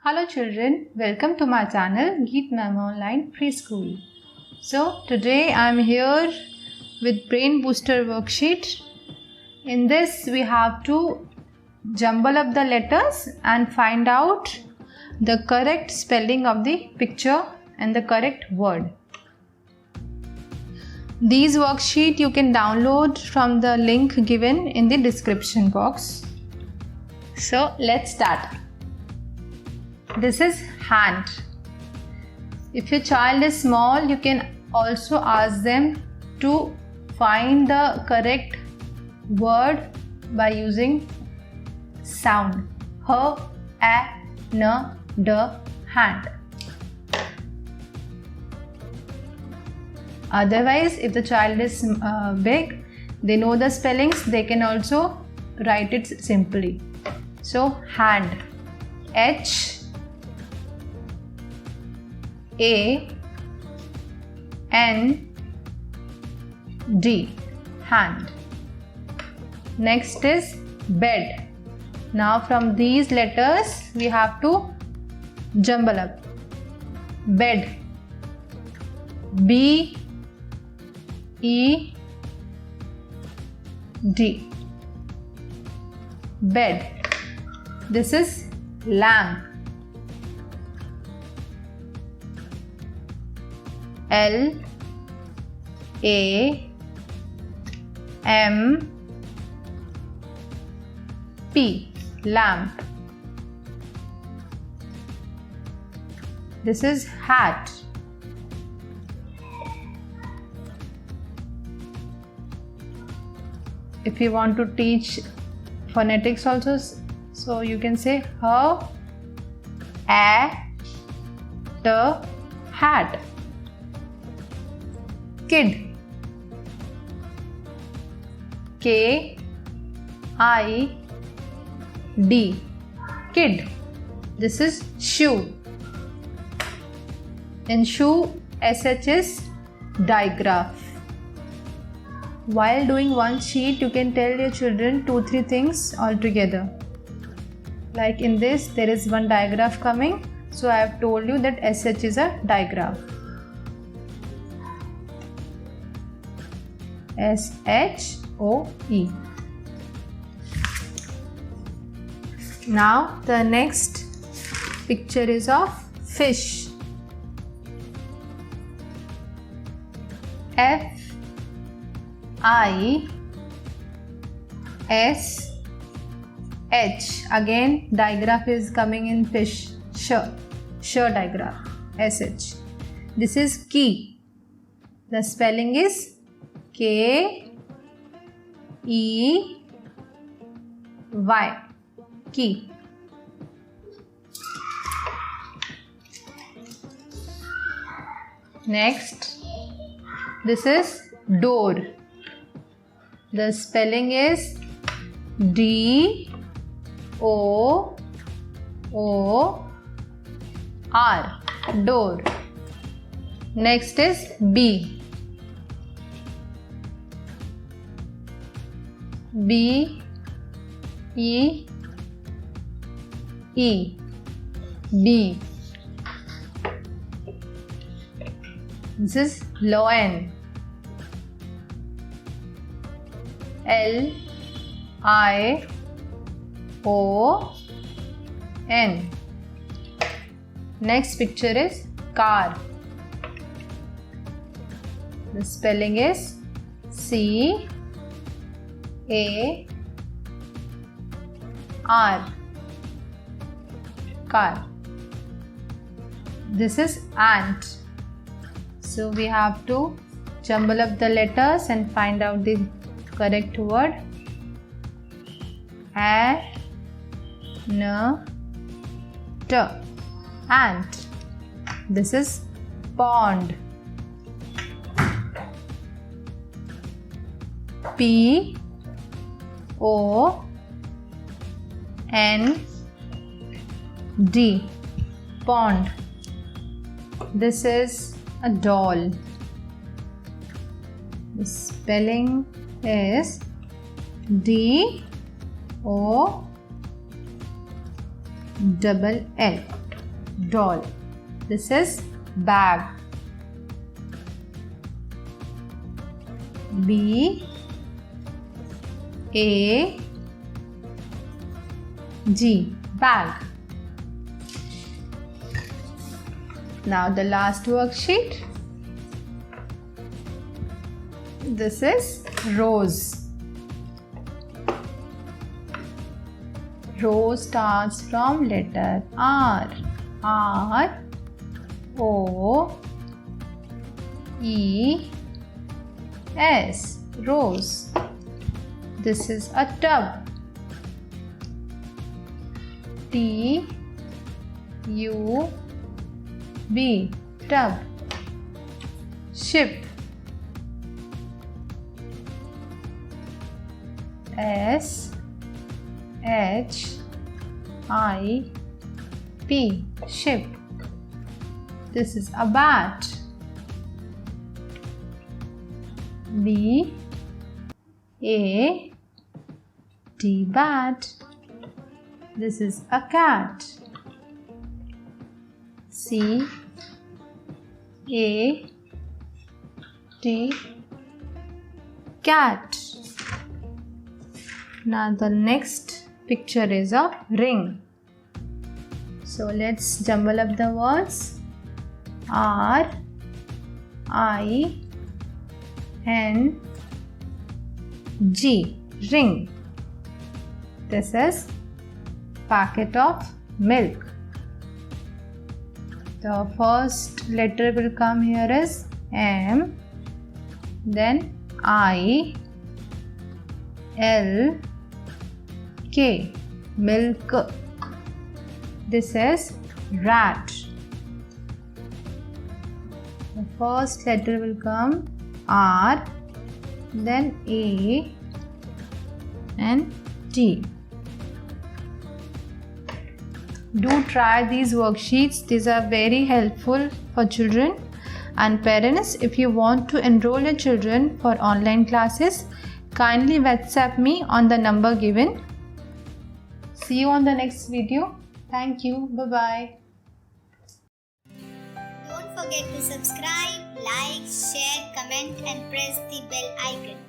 Hello children, welcome to my channel Geet Ma'am Online Preschool. So today I am here with Brain Booster worksheet. In this we have to jumble up the letters and find out the correct spelling of the picture and the correct word. These worksheet you can download from the link given in the description box. So let's start. This is hand. If your child is small, you can also ask them to find the correct word by using sound. H, A, N, D, hand. Otherwise, if the child is big, they know the spellings, they can also write it simply. So, hand. H, A, N, D, hand. Next is bed. Now from these letters we have to jumble up. Bed. B, E, D. Bed. This is lamp. L, A, M, P, lamp. This is hat. If you want to teach phonetics also, so you can say H, A, T, hat. Kid. K, I, D, kid. This is shoe. In shoe, SH is digraph. While doing one sheet, you can tell your children 2-3 things altogether. Like in this, there is one digraph coming. So I have told you that SH is a digraph. SHOE. Now the next picture is of fish. F, I, S, H. Again digraph is coming in fish. Sh digraph. SH. This is key. The spelling is K, E, Y. Key. Next, this is door. The spelling is D, O, O, R. Door. Next is B. B, E, E, B. This is loin. L, I, O, N. Next picture is car. The spelling is C, A, R. Car. This is ant. So we have to jumble up the letters and find out the correct word. A, N, T. Ant. This is pond. P, O, N, D. Pond. This is a doll. The spelling is D O double L. doll. This is bag. B A G, bag. Now the last worksheet. This is rose. Rose starts from letter R. R O E S, rose. This is a tub. T U B, tub. Ship. S H I P, ship. This is a bat. B A T, bat. This is a cat. C A T, cat. Now the next picture is a ring. So let's jumble up the words. R I N G, ring. This is packet of milk. The first letter will come here is M, then I L K, milk. This is rat. The first letter will come R, then A and T. Do try these worksheets. These are very helpful for children and parents. If you want to enroll your children for online classes, kindly WhatsApp me on the number given. See you on the next video. Thank you. Bye-bye. Don't forget to subscribe, like, share, comment and press the bell icon.